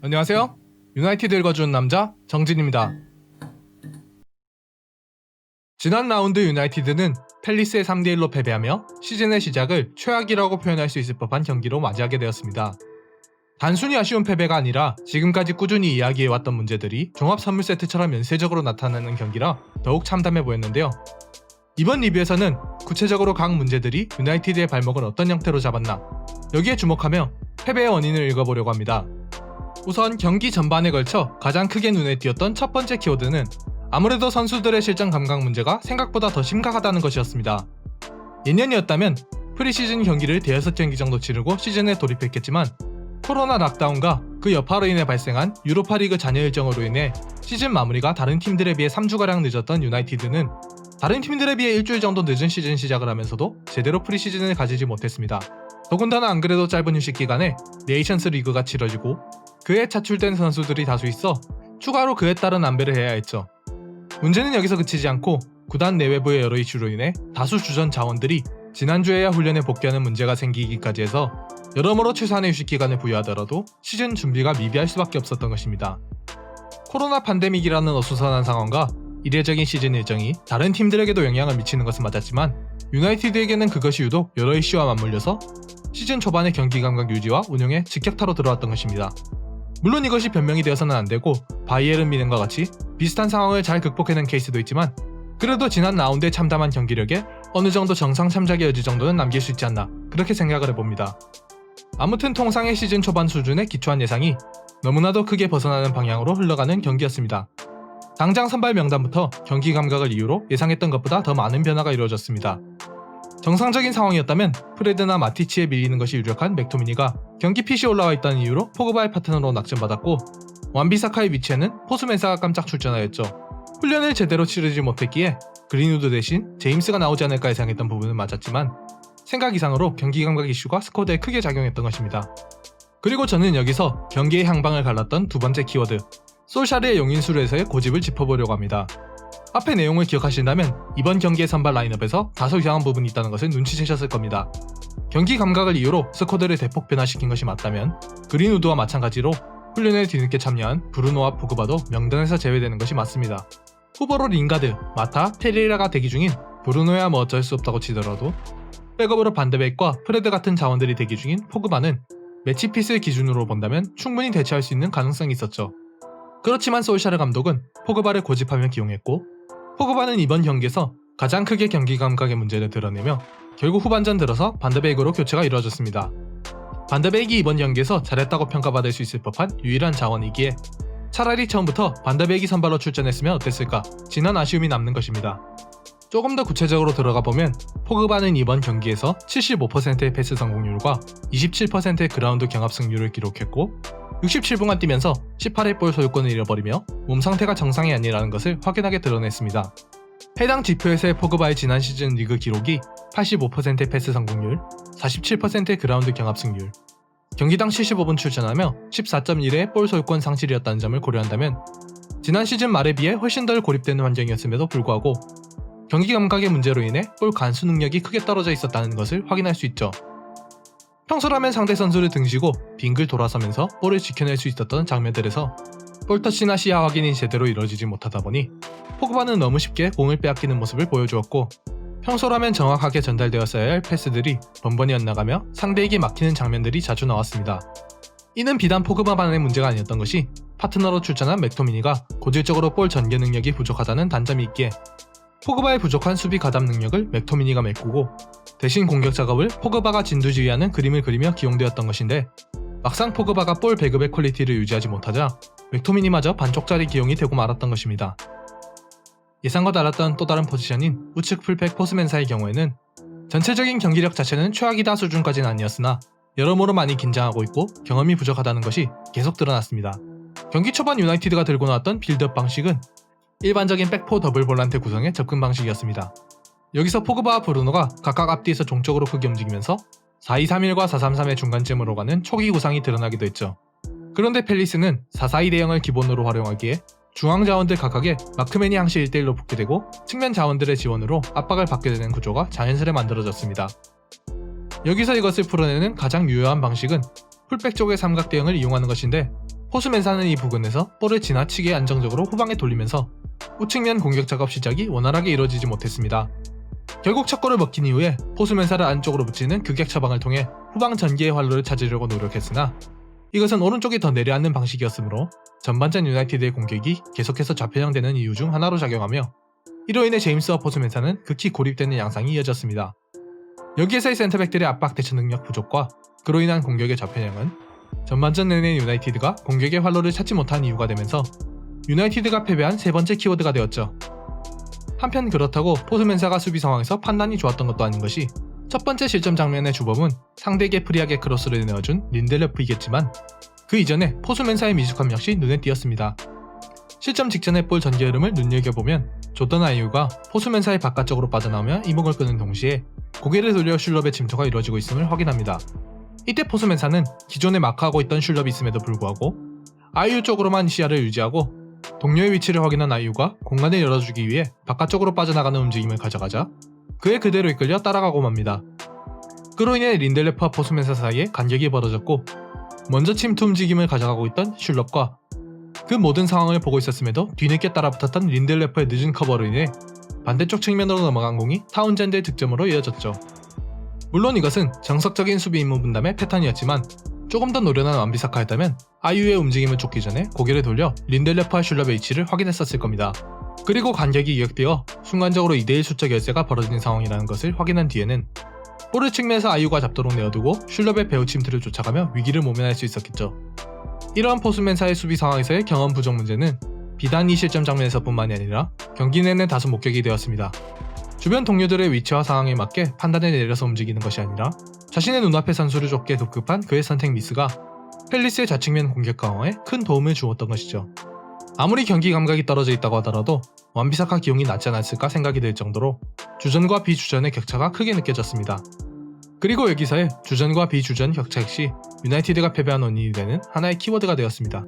안녕하세요. 유나이티드 읽어주는 남자 정진입니다. 지난 라운드 유나이티드는 팰리스에 3대1로 패배하며 시즌의 시작을 최악이라고 표현할 수 있을 법한 경기로 맞이하게 되었습니다. 단순히 아쉬운 패배가 아니라 지금까지 꾸준히 이야기해왔던 문제들이 종합 선물 세트처럼 연쇄적으로 나타나는 경기라 더욱 참담해 보였는데요. 이번 리뷰에서는 구체적으로 각 문제들이 유나이티드의 발목을 어떤 형태로 잡았나, 여기에 주목하며 패배의 원인을 읽어보려고 합니다. 우선 경기 전반에 걸쳐 가장 크게 눈에 띄었던 첫 번째 키워드는 아무래도 선수들의 실전 감각 문제가 생각보다 더 심각하다는 것이었습니다. 예년이었다면 프리시즌 경기를 대여섯 경기 정도 치르고 시즌에 돌입했겠지만 코로나 락다운과 그 여파로 인해 발생한 유로파리그 잔여 일정으로 인해 시즌 마무리가 다른 팀들에 비해 3주가량 늦었던 유나이티드는 다른 팀들에 비해 일주일 정도 늦은 시즌 시작을 하면서도 제대로 프리시즌을 가지지 못했습니다. 더군다나 안 그래도 짧은 휴식 기간에 네이션스 리그가 치러지고 그해 차출된 선수들이 다수 있어 추가로 그에 따른 안배를 해야 했죠. 문제는 여기서 그치지 않고 구단 내외부의 여러 이슈로 인해 다수 주전 자원들이 지난주에야 훈련에 복귀하는 문제가 생기기까지 해서 여러모로 최소한의 휴식 기간을 부여하더라도 시즌 준비가 미비할 수밖에 없었던 것입니다. 코로나 팬데믹이라는 어수선한 상황과 이례적인 시즌 일정이 다른 팀들에게도 영향을 미치는 것은 맞았지만 유나이티드에게는 그것이 유독 여러 이슈와 맞물려서 시즌 초반의 경기 감각 유지와 운영에 직격타로 들어왔던 것입니다. 물론 이것이 변명이 되어서는 안되고 바이에른 미넨과 같이 비슷한 상황을 잘 극복해낸 케이스도 있지만 그래도 지난 라운드의 참담한 경기력에 어느정도 정상 참작의 여지 정도는 남길 수 있지 않나, 그렇게 생각을 해봅니다. 아무튼 통상의 시즌 초반 수준의 기초한 예상이 너무나도 크게 벗어나는 방향으로 흘러가는 경기였습니다. 당장 선발 명단부터 경기 감각을 이유로 예상했던 것보다 더 많은 변화가 이루어졌습니다. 정상적인 상황이었다면 프레드나 마티치에 밀리는 것이 유력한 맥토미니가 경기 핏이 올라와 있다는 이유로 포그바의 파트너로 낙점받았고, 완비사카의 위치에는 포스멘사가 깜짝 출전하였죠. 훈련을 제대로 치르지 못했기에 그린우드 대신 제임스가 나오지 않을까 예상했던 부분은 맞았지만 생각 이상으로 경기 감각 이슈가 스쿼드에 크게 작용했던 것입니다. 그리고 저는 여기서 경기의 향방을 갈랐던 두 번째 키워드, 솔샤르의 용인수로에서의 고집을 짚어보려고 합니다. 앞의 내용을 기억하신다면 이번 경기의 선발 라인업에서 다소 이상한 부분이 있다는 것을 눈치채셨을 겁니다. 경기 감각을 이유로 스쿼드를 대폭 변화시킨 것이 맞다면 그린우드와 마찬가지로 훈련에 뒤늦게 참여한 브루노와 포그바도 명단에서 제외되는 것이 맞습니다. 후보로 링가드, 마타, 테리라가 대기 중인 브루노야 뭐 어쩔 수 없다고 치더라도 백업으로 반데베이크와 프레드 같은 자원들이 대기 중인 포그바는 매치핏을 기준으로 본다면 충분히 대체할 수 있는 가능성이 있었죠. 그렇지만 솔샤르 감독은 포그바를 고집하며 기용했고, 포그바는 이번 경기에서 가장 크게 경기 감각의 문제를 드러내며 결국 후반전 들어서 반데베이크로 교체가 이루어졌습니다. 반데베이크이 이번 경기에서 잘했다고 평가받을 수 있을 법한 유일한 자원이기에 차라리 처음부터 반데베이크 선발로 출전했으면 어땠을까 지난 아쉬움이 남는 것입니다. 조금 더 구체적으로 들어가 보면 포그바는 이번 경기에서 75%의 패스 성공률과 27%의 그라운드 경합 승률을 기록했고 67분간 뛰면서 18회 볼 소유권을 잃어버리며 몸 상태가 정상이 아니라는 것을 확연하게 드러냈습니다. 해당 지표에서의 포그바의 지난 시즌 리그 기록이 85%의 패스 성공률, 47%의 그라운드 경합 승률, 경기당 75분 출전하며 14.1의 볼 소유권 상실이었다는 점을 고려한다면 지난 시즌 말에 비해 훨씬 덜 고립되는 환경이었음에도 불구하고 경기 감각의 문제로 인해 볼 간수 능력이 크게 떨어져 있었다는 것을 확인할 수 있죠. 평소라면 상대 선수를 등지고 빙글 돌아서면서 볼을 지켜낼 수 있었던 장면들에서 볼터치나 시야 확인이 제대로 이루어지지 못하다 보니 포그바는 너무 쉽게 공을 빼앗기는 모습을 보여주었고, 평소라면 정확하게 전달되었어야 할 패스들이 번번이 엇나가며 상대에게 막히는 장면들이 자주 나왔습니다. 이는 비단 포그바만의 문제가 아니었던 것이 파트너로 출전한 맥토미니가 고질적으로 볼 전개 능력이 부족하다는 단점이 있기에 포그바의 부족한 수비 가담 능력을 맥토미니가 메꾸고 대신 공격 작업을 포그바가 진두지휘하는 그림을 그리며 기용되었던 것인데, 막상 포그바가 볼 배급의 퀄리티를 유지하지 못하자 맥토미니마저 반쪽짜리 기용이 되고 말았던 것입니다. 예상과 달랐던 또 다른 포지션인 우측 풀백 포스멘사의 경우에는 전체적인 경기력 자체는 최악이다 수준까지는 아니었으나 여러모로 많이 긴장하고 있고 경험이 부족하다는 것이 계속 드러났습니다. 경기 초반 유나이티드가 들고 나왔던 빌드업 방식은 일반적인 백포 더블 볼란트 구성의 접근 방식이었습니다. 여기서 포그바와 브루노가 각각 앞뒤에서 종적으로 크게 움직이면서 4-2-3-1과 4-3-3의 중간쯤으로 가는 초기 구상이 드러나기도 했죠. 그런데 팰리스는 4-4-2 대형을 기본으로 활용하기에 중앙 자원들 각각에 마크맨이 항시 1대1로 붙게 되고 측면 자원들의 지원으로 압박을 받게 되는 구조가 자연스레 만들어졌습니다. 여기서 이것을 풀어내는 가장 유효한 방식은 풀백 쪽의 삼각 대형을 이용하는 것인데, 포수맨사는 이 부근에서 볼을 지나치게 안정적으로 후방에 돌리면서 우측면 공격 작업 시작이 원활하게 이루어지지 못했습니다. 결국 첫 골을 먹힌 이후에 포수맨사를 안쪽으로 붙이는 극약 처방을 통해 후방 전개의 활로를 찾으려고 노력했으나 이것은 오른쪽이 더 내려앉는 방식이었으므로 전반전 유나이티드의 공격이 계속해서 좌편향되는 이유 중 하나로 작용하며 이로 인해 제임스와 포수맨사는 극히 고립되는 양상이 이어졌습니다. 여기에서의 센터백들의 압박 대처 능력 부족과 그로 인한 공격의 좌편향은 전반전 내내 유나이티드가 공격의 활로를 찾지 못한 이유가 되면서 유나이티드가 패배한 세 번째 키워드가 되었죠. 한편 그렇다고 포수맨사가 수비 상황에서 판단이 좋았던 것도 아닌 것이 첫 번째 실점 장면의 주범은 상대에게 프리하게 크로스를 내어준 린델레프이겠지만 그 이전에 포수맨사의 미숙함 역시 눈에 띄었습니다. 실점 직전의 볼 전개 흐름을 눈여겨보면 조던 아이유가 포수맨사의 바깥쪽으로 빠져나오며 이목을 끄는 동시에 고개를 돌려 슐럽의 침투가 이루어지고 있음을 확인합니다. 이때 포수맨사는 기존에 마크하고 있던 슐럽이 있음에도 불구하고 아이유 쪽으로만 시야를 유지하고 동료의 위치를 확인한 아이유가 공간을 열어주기 위해 바깥쪽으로 빠져나가는 움직임을 가져가자 그에 그대로 이끌려 따라가고 맙니다. 그로 인해 린델레프와 포수맨사 사이에 간격이 벌어졌고 먼저 침투 움직임을 가져가고 있던 슐럽과 그 모든 상황을 보고 있었음에도 뒤늦게 따라붙었던 린델레프의 늦은 커버로 인해 반대쪽 측면으로 넘어간 공이 타운젠드의 득점으로 이어졌죠. 물론 이것은 정석적인 수비 임무 분담의 패턴이었지만 조금 더 노련한 완비사카였다면 아이유의 움직임을 쫓기 전에 고개를 돌려 린델레프와 슐럽의 위치를 확인했었을 겁니다. 그리고 간격이 이격되어 순간적으로 2대1 수적 열세가 벌어진 상황이라는 것을 확인한 뒤에는 볼을 측면에서 아이유가 잡도록 내어두고 슐럽의 배우 침투를 쫓아가며 위기를 모면할 수 있었겠죠. 이러한 포수맨사의 수비 상황에서의 경험 부족 문제는 비단 이 실점 장면에서뿐만이 아니라 경기 내내 다소 목격이 되었습니다. 주변 동료들의 위치와 상황에 맞게 판단을 내려서 움직이는 것이 아니라 자신의 눈앞의 선수를 쫓기에 급급한 그의 선택 미스가 팰리스의 좌측면 공격 강화에 큰 도움을 주었던 것이죠. 아무리 경기 감각이 떨어져 있다고 하더라도 완비사카 기용이 낫지 않았을까 생각이 들 정도로 주전과 비주전의 격차가 크게 느껴졌습니다. 그리고 여기서의 주전과 비주전 격차 역시 유나이티드가 패배한 원인이 되는 하나의 키워드가 되었습니다.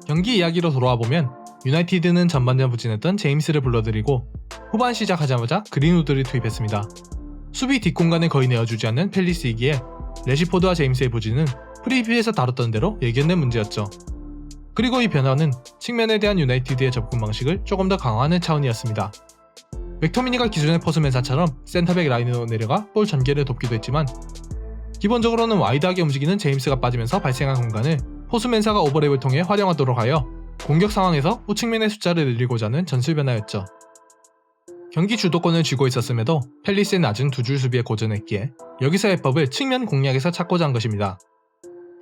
경기 이야기로 돌아와보면 유나이티드는 전반전 부진했던 제임스를 불러들이고 후반 시작하자마자 그린우드를 투입했습니다. 수비 뒷공간을 거의 내어주지 않는 팰리스이기에 레시포드와 제임스의 부진은 프리뷰에서 다뤘던 대로 예견된 문제였죠. 그리고 이 변화는 측면에 대한 유나이티드의 접근 방식을 조금 더 강화하는 차원이었습니다. 맥토미니가 기존의 포수맨사처럼 센터백 라인으로 내려가 볼 전개를 돕기도 했지만 기본적으로는 와이드하게 움직이는 제임스가 빠지면서 발생한 공간을 포수맨사가 오버랩을 통해 활용하도록 하여 공격 상황에서 우측면의 숫자를 늘리고자 하는 전술 변화였죠. 경기 주도권을 쥐고 있었음에도 팰리스의 낮은 두 줄 수비에 고전했기에 여기서 해법을 측면 공략에서 찾고자 한 것입니다.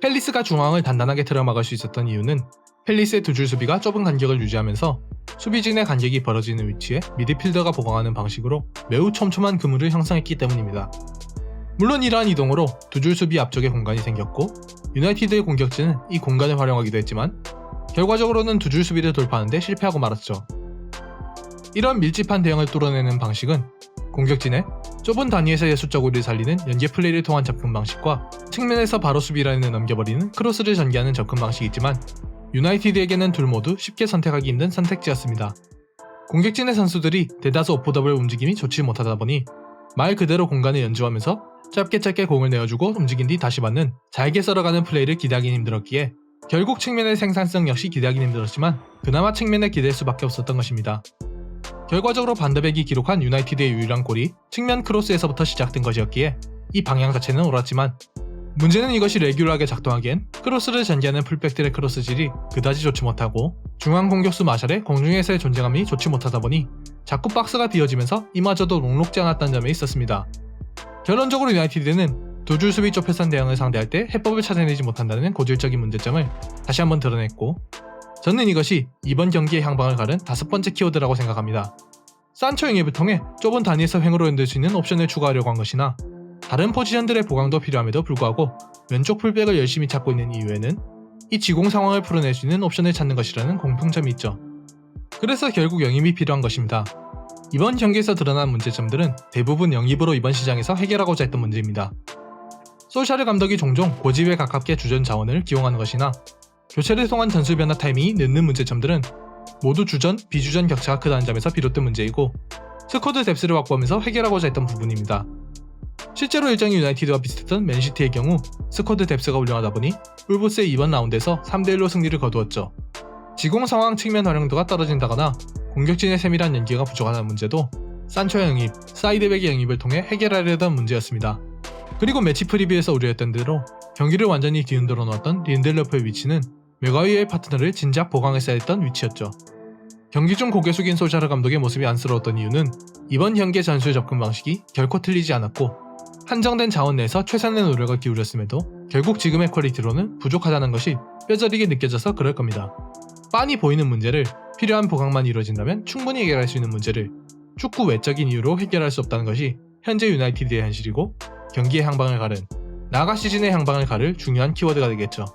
팰리스가 중앙을 단단하게 틀어막을 수 있었던 이유는 팰리스의 두 줄 수비가 좁은 간격을 유지하면서 수비진의 간격이 벌어지는 위치에 미드필더가 보강하는 방식으로 매우 촘촘한 그물을 형성했기 때문입니다. 물론 이러한 이동으로 두 줄 수비 앞쪽에 공간이 생겼고 유나이티드의 공격진은 이 공간을 활용하기도 했지만 결과적으로는 두 줄 수비를 돌파하는데 실패하고 말았죠. 이런 밀집한 대응을 뚫어내는 방식은 공격진의 좁은 단위에서의 수적 우위를 살리는 연계 플레이를 통한 접근 방식과 측면에서 바로 수비 라인을 넘겨버리는 크로스를 전개하는 접근 방식이지만 유나이티드에게는 둘 모두 쉽게 선택하기 힘든 선택지였습니다. 공격진의 선수들이 대다수 오프더블 움직임이 좋지 못하다 보니 말 그대로 공간을 연주하면서 짧게 공을 내어주고 움직인 뒤 다시 받는 잘게 썰어가는 플레이를 기대하기 힘들었기에 결국 측면의 생산성 역시 기대하기 힘들었지만 그나마 측면에 기댈 수밖에 없었던 것입니다. 결과적으로 반더백이 기록한 유나이티드의 유일한 골이 측면 크로스에서부터 시작된 것이었기에 이 방향 자체는 옳았지만 문제는 이것이 레귤러하게 작동하기엔 크로스를 전개하는 풀백들의 크로스질이 그다지 좋지 못하고 중앙 공격수 마샬의 공중에서의 존재감이 좋지 못하다 보니 자꾸 박스가 비어지면서 이마저도 녹록지 않았다는 점에 있었습니다. 결론적으로 유나이티드는 두 줄 수비 좁혀선 대응을 상대할 때 해법을 찾아내지 못한다는 고질적인 문제점을 다시 한번 드러냈고 저는 이것이 이번 경기의 향방을 가른 다섯 번째 키워드라고 생각합니다. 산초 영입을 통해 좁은 단위에서 횡으로 연들 수 있는 옵션을 추가하려고 한 것이나 다른 포지션들의 보강도 필요함에도 불구하고 왼쪽 풀백을 열심히 찾고 있는 이유에는 이 지공 상황을 풀어낼 수 있는 옵션을 찾는 것이라는 공통점이 있죠. 그래서 결국 영입이 필요한 것입니다. 이번 경기에서 드러난 문제점들은 대부분 영입으로 이번 시장에서 해결하고자 했던 문제입니다. 솔샤르 감독이 종종 고집에 가깝게 주전 자원을 기용하는 것이나 교체를 통한 전술 변화 타이밍이 늦는 문제점들은 모두 주전, 비주전 격차가 크다는 점에서 비롯된 문제이고 스쿼드 뎁스를 확보하면서 해결하고자 했던 부분입니다. 실제로 일정이 유나이티드와 비슷했던 맨시티의 경우 스쿼드 뎁스가 훌륭하다 보니 울브스의 이번 라운드에서 3대1로 승리를 거두었죠. 지공 상황 측면 활용도가 떨어진다거나 공격진의 세밀한 연기가 부족하다는 문제도 산초의 영입, 사이드백의 영입을 통해 해결하려던 문제였습니다. 그리고 매치 프리뷰에서 우려했던 대로 경기를 완전히 뒤흔들어 놓았던 린델로프의 위치는 맥과이어의 파트너를 진작 보강했어야 했던 위치였죠. 경기 중 고개 숙인 솔샤르 감독의 모습이 안쓰러웠던 이유는 이번 경기의 전술 접근 방식이 결코 틀리지 않았고 한정된 자원 내에서 최선의 노력을 기울였음에도 결국 지금의 퀄리티로는 부족하다는 것이 뼈저리게 느껴져서 그럴 겁니다. 빤히 보이는 문제를 필요한 보강만 이루어진다면 충분히 해결할 수 있는 문제를 축구 외적인 이유로 해결할 수 없다는 것이 현재 유나이티드의 현실이고 경기의 향방을 가른, 나아가 시즌의 향방을 가를 중요한 키워드가 되겠죠.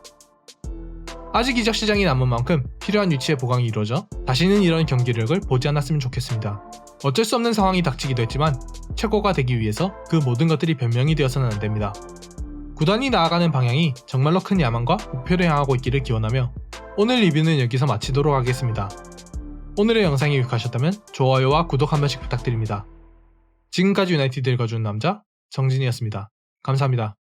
아직 이적 시장이 남은 만큼 필요한 위치의 보강이 이루어져 다시는 이런 경기력을 보지 않았으면 좋겠습니다. 어쩔 수 없는 상황이 닥치기도 했지만 최고가 되기 위해서 그 모든 것들이 변명이 되어서는 안됩니다. 구단이 나아가는 방향이 정말로 큰 야망과 목표를 향하고 있기를 기원하며 오늘 리뷰는 여기서 마치도록 하겠습니다. 오늘의 영상이 유익하셨다면 좋아요와 구독 한 번씩 부탁드립니다. 지금까지 유나이티드 읽어주는 남자 정진이었습니다. 감사합니다.